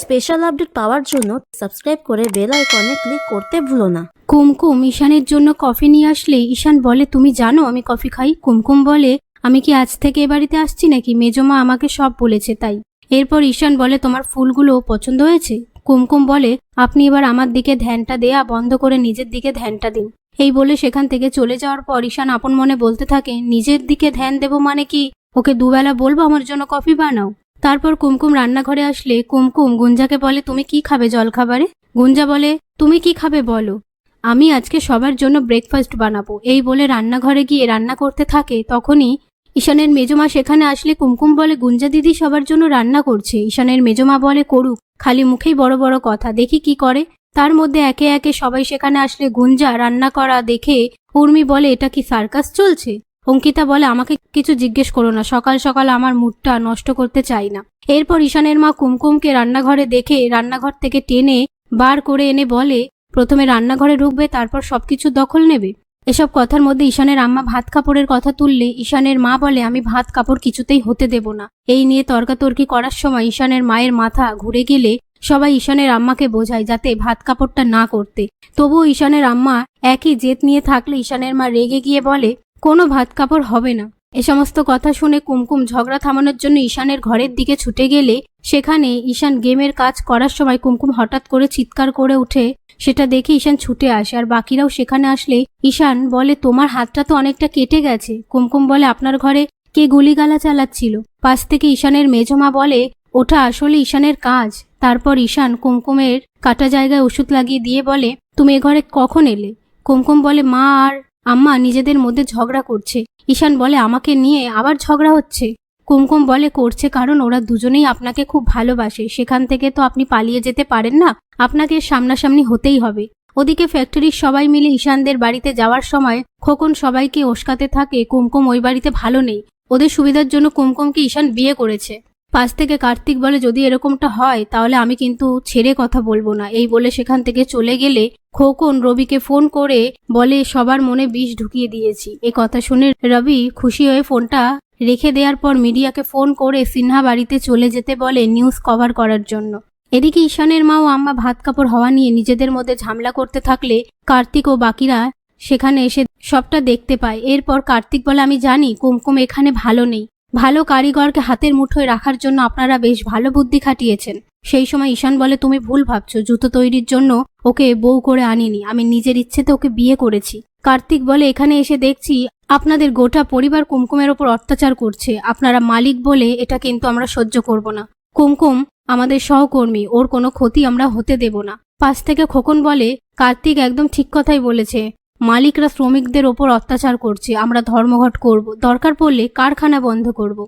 Special update পাওয়ার জন্য subscribe করে bell আইকনে ক্লিক করতে ভুলো না। কুমকুম ঈশানের জন্য কফি নিয়ে আসলে ঈশান বলে, তুমি জানো আমি কফি খাই? কুমকুম বলে, আমি কি আজ থেকে এ বাড়িতে আসছি নাকি? মেজমা আমাকে সব বলেছে তাই। এরপর ঈশান বলে, তোমার ফুলগুলো পছন্দ হয়েছে? কুমকুম বলে, আপনি এবার আমার দিকে ধ্যানটা দেয়া বন্ধ করে নিজের দিকে ধ্যানটা দিন। এই বলে সেখান থেকে চলে যাওয়ার পর ঈশান আপন মনে বলতে থাকে, নিজের দিকে ধ্যান দেব মানে কি ওকে দুবেলা বলবো আমার জন্য কফি বানাও? তারপর কুমকুম রান্নাঘরে আসলে কুমকুম গুঞ্জাকে বলে, তুমি কি খাবে জলখাবারে? গুঞ্জা বলে, তুমি কি খাবে বলো, আমি আজকে সবার জন্য ব্রেকফাস্ট বানাবো। এই বলে রান্নাঘরে গিয়ে রান্না করতে থাকে। তখনই ঈশানের মেজমা সেখানে আসলে কুমকুম বলে, গুঞ্জা দিদি সবার জন্য রান্না করছে। ঈশানের মেজমা বলে, করুক, খালি মুখেই বড় বড় কথা, দেখি কি করে। তার মধ্যে একে একে সবাই সেখানে আসলে গুঞ্জা রান্না করা দেখে উর্মি বলে, এটা কি সার্কাস চলছে? অঙ্কিতা বলে, আমাকে কিছু জিজ্ঞেস করো না, সকাল সকাল আমার মুডটা নষ্ট করতে চাই না। এরপর ঈশানের মা কুমকুমকে রান্নাঘরে দেখে রান্নাঘর থেকে টেনে বার করে এনে বলে, প্রথমে রান্নাঘরে ঢুকবে, তারপর সবকিছু দখল নেবে। এসব কথার মধ্যে ঈশানের আম্মা ভাত কাপড়ের কথা তুললে ঈশানের মা বলে, আমি ভাত কাপড় কিছুতেই হতে দেব না। এই নিয়ে তর্কাতর্কি করার সময় ঈশানের মায়ের মাথা ঘুরে গেলে সবাই ঈশানের আম্মাকে বোঝায় যাতে ভাত কাপড়টা না করতে। তবুও ঈশানের আম্মা একই জেদ নিয়ে থাকলে ঈশানের মা রেগে গিয়ে বলে, কোনো ভাত কাপড় হবে না। এ সমস্ত কথা শুনে কুমকুম ঝগড়া থামানোর জন্য ঈশানের ঘরের দিকে ছুটে গেলে সেখানে ঈশান গেমের কাজ করার সময় কুমকুম হঠাৎ করে চিৎকার করে উঠে। সেটা দেখে ঈশান ছুটে আসে, আর বাকিরাও সেখানে আসলে ঈশান বলে, তোমার হাতটা তো অনেকটা কেটে গেছে। কুমকুম বলে, আপনার ঘরে কে গুলিগালা চালাচ্ছিল? পাশ থেকে ঈশানের মেজমা বলে, ওটা আসলে ঈশানের কাজ। তারপর ঈশান কুমকুমের কাটা জায়গায় ওষুধ লাগিয়ে দিয়ে বলে, তুমি এ ঘরে কখন এলে? কুমকুম বলে, মা আর আম্মা নিজেদের মধ্যে ঝগড়া করছে। ঈশান বলে, আমাকে নিয়ে আবার ঝগড়া হচ্ছে? কুমকুম বলে, করছে কারণ ওরা দুজনেই আপনাকে খুব ভালোবাসে, সেখান থেকে তো আপনি পালিয়ে যেতে পারেন না, আপনাকে সামনাসামনি হতেই হবে। ওদিকে ফ্যাক্টরির সবাই মিলে ঈশানদের বাড়িতে যাওয়ার সময় খোকন সবাইকে উস্কাতে থাকে কুমকুম ওই বাড়িতে ভালো নেই, ওদের সুবিধার জন্য কুমকুমকে ঈশান বিয়ে করেছে। পাশ থেকে কার্তিক বলে, যদি এরকমটা হয় তাহলে আমি কিন্তু ছেড়ে কথা বলবো না। এই বলে সেখান থেকে চলে গেলে খোকন রবিকে ফোন করে বলে, সবার মনে বিষ ঢুকিয়ে দিয়েছি। এ কথা শুনে রবি খুশি হয়ে ফোনটা রেখে দেওয়ার পর মিডিয়াকে ফোন করে সিনহা বাড়িতে চলে যেতে বলে নিউজ কভার করার জন্য। এদিকে ঈশানের মা ও আম্মা ভাত কাপড় হওয়া নিয়ে নিজেদের মধ্যে ঝামেলা করতে থাকলে কার্তিক ও বাকিরা সেখানে এসে সবটা দেখতে পায়। এরপর কার্তিক বলে, আমি জানি কুমকুম এখানে ভালো নেই, ভালো কারিগরকে হাতের মুঠোয় রাখার জন্য আপনারা বেশ ভালো বুদ্ধি খাটিয়েছেন। সেই সময় ঈশান বলে, তুমি ভুল ভাবছো, জুতো তৈরির জন্য ওকে বউ করে আনিনি, আমি নিজের ইচ্ছেতে ওকে বিয়ে করেছি। কার্তিক বলে, এখানে এসে দেখছি আপনাদের গোটা পরিবার কুমকুমের ওপর অত্যাচার করছে, আপনারা মালিক বলে এটা কিন্তু আমরা সহ্য করব না। কুমকুম আমাদের সহকর্মী, ওর কোনো ক্ষতি আমরা হতে দেব না। পাশ থেকে খোকন বলে, কার্তিক একদম ঠিক কথাই বলেছে, মালিকরা শ্রমিকদের ওপর অত্যাচার করছে, আমরা ধর্মঘট করব, দরকার পড়লে কারখানা বন্ধ করব।